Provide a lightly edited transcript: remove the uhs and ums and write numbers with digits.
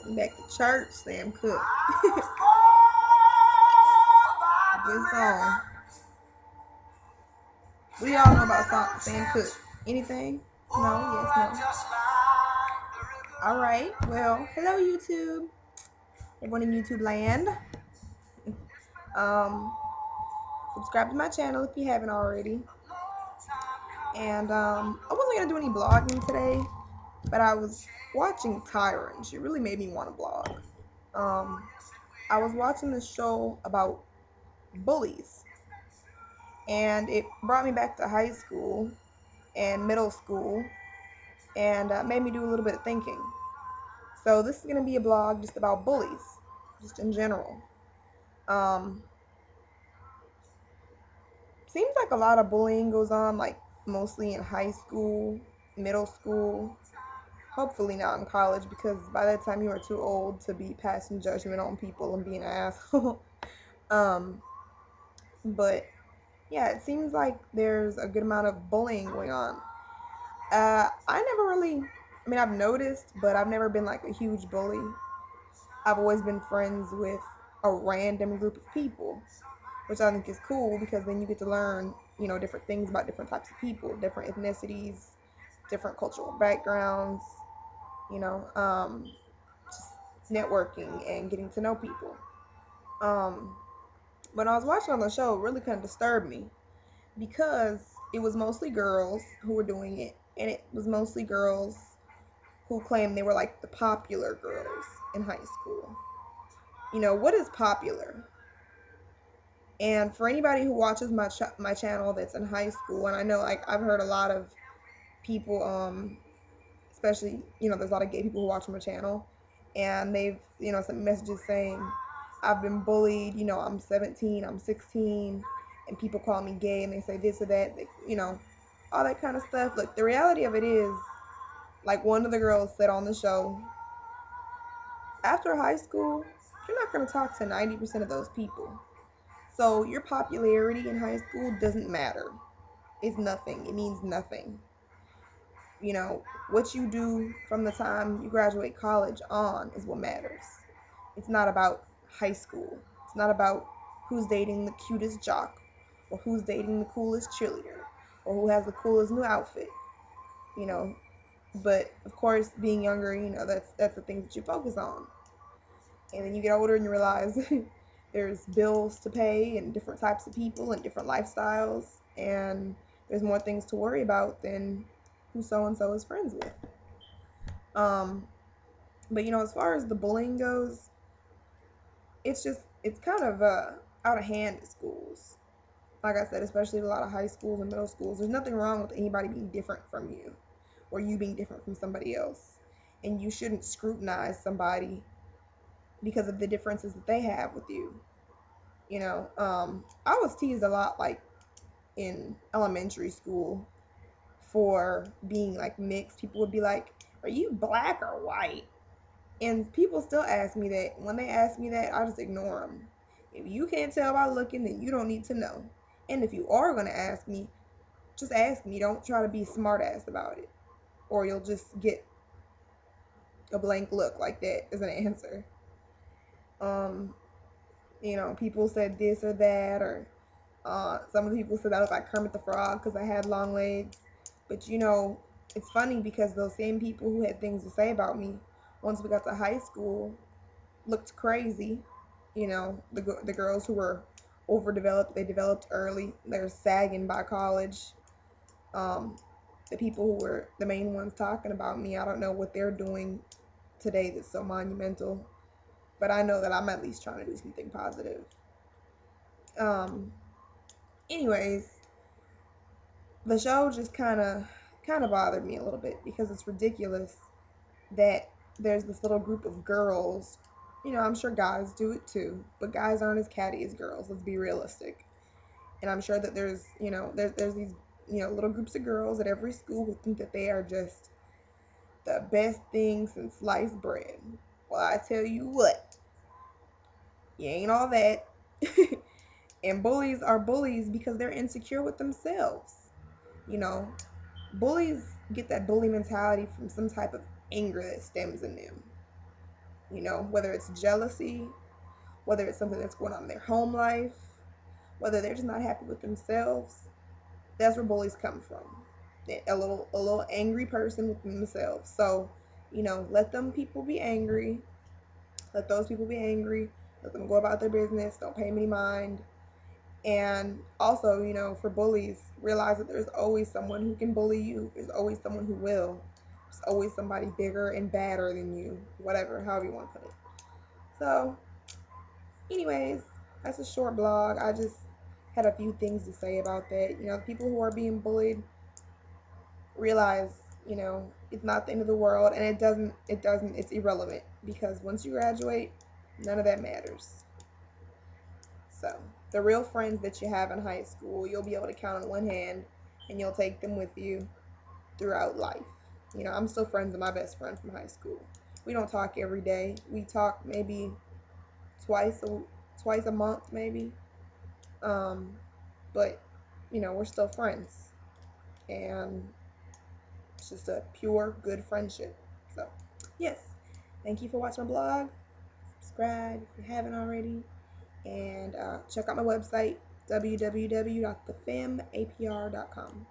Back to church, Sam Cooke. Good song. What do y'all know about Sam Cooke? Anything? No? Yes, no? Alright, well, hello YouTube. Everyone in YouTube land. Um, subscribe to my channel if you haven't already. And I wasn't gonna do any blogging today, but I was watching Tyra and she really made me want to blog. I was watching this show about bullies, and it brought me back to high school and middle school, and made me do a little bit of thinking. So this is going to be a blog just about bullies, just in general. Seems like a lot of bullying goes on, like mostly in high school, middle school, hopefully not in college, because by that time you are too old to be passing judgment on people and being an asshole. But yeah, it seems like there's a good amount of bullying going on. I never really, I mean, I've noticed, but I've never been like a huge bully. I've always been friends with a random group of people, which I think is cool because then you get to learn, different things about different types of people, different ethnicities, different cultural backgrounds, just networking and getting to know people. When I was watching on the show, it really kind of disturbed me because it was mostly girls who were doing it, and it was mostly girls who claimed they were like the popular girls in high school. What is popular? And for anybody who watches my channel that's in high school, and I know like I've heard a lot of people, especially there's a lot of gay people who watch my channel, and they've sent messages saying I've been bullied. I'm 17, I'm 16, and people call me gay, and they say this or that, all that kind of stuff. Look, the reality of it is, like one of the girls said on the show, after high school, you're not going to talk to 90% of those people. So your popularity in high school doesn't matter. It's nothing. It means nothing. What you do from the time you graduate college on is what matters. It's not about high school. It's not about who's dating the cutest jock, or who's dating the coolest cheerleader, or who has the coolest new outfit. But of course, being younger, that's the things that you focus on. And then you get older and you realize there's bills to pay and different types of people and different lifestyles, and there's more things to worry about than who so and so is friends with. But as far as the bullying goes, it's kind of out of hand at schools. Like I said, especially a lot of high schools and middle schools. There's nothing wrong with anybody being different from you, or you being different from somebody else, and you shouldn't scrutinize somebody because of the differences that they have with you. I was teased a lot, like in elementary school, for being like mixed. People would be like, "Are you black or white?" And people still ask me that. When they ask me that, I just ignore them. If you can't tell by looking, then you don't need to know. And if you are going to ask me, just ask me. Don't try to be smart ass about it, or you'll just get a blank look like that as an answer. People said this or that, or some of the people said I was like Kermit the Frog because I had long legs. But it's funny because those same people who had things to say about me, once we got to high school, looked crazy. The girls who were overdeveloped, they developed early. They're sagging by college. The people who were the main ones talking about me, I don't know what they're doing today that's so monumental, but I know that I'm at least trying to do something positive. Anyways, the show just kind of bothered me a little bit because it's ridiculous that there's this little group of girls. I'm sure guys do it too, but guys aren't as catty as girls. Let's be realistic. And I'm sure that there's these little groups of girls at every school who think that they are just the best thing since sliced bread. Well, I tell you what, you ain't all that. And bullies are bullies because they're insecure with themselves. Bullies get that bully mentality from some type of anger that stems in them. You know, whether it's jealousy, whether it's something that's going on in their home life, whether they're just not happy with themselves. That's where bullies come from. A little angry person with themselves. So, you know, let them people be angry. Let those people be angry. Let them go about their business. Don't pay them any mind. And also, you know, for bullies, realize that there's always someone who can bully you. There's always someone who will. There's always somebody bigger and badder than you. Whatever, however you want to put it. So, anyways, that's a short blog. I just had a few things to say about that. You know, the people who are being bullied, realize, you know, it's not the end of the world, and it's irrelevant, because once you graduate, none of that matters. So, the real friends that you have in high school, you'll be able to count on one hand, and you'll take them with you throughout life. You know, I'm still friends with my best friend from high school. We don't talk every day. We talk maybe twice a twice a month, maybe. Um, but you know, we're still friends, and it's just a pure good friendship. So, yes, thank you for watching my blog. Subscribe if you haven't already, and check out my website www.thefemapr.com.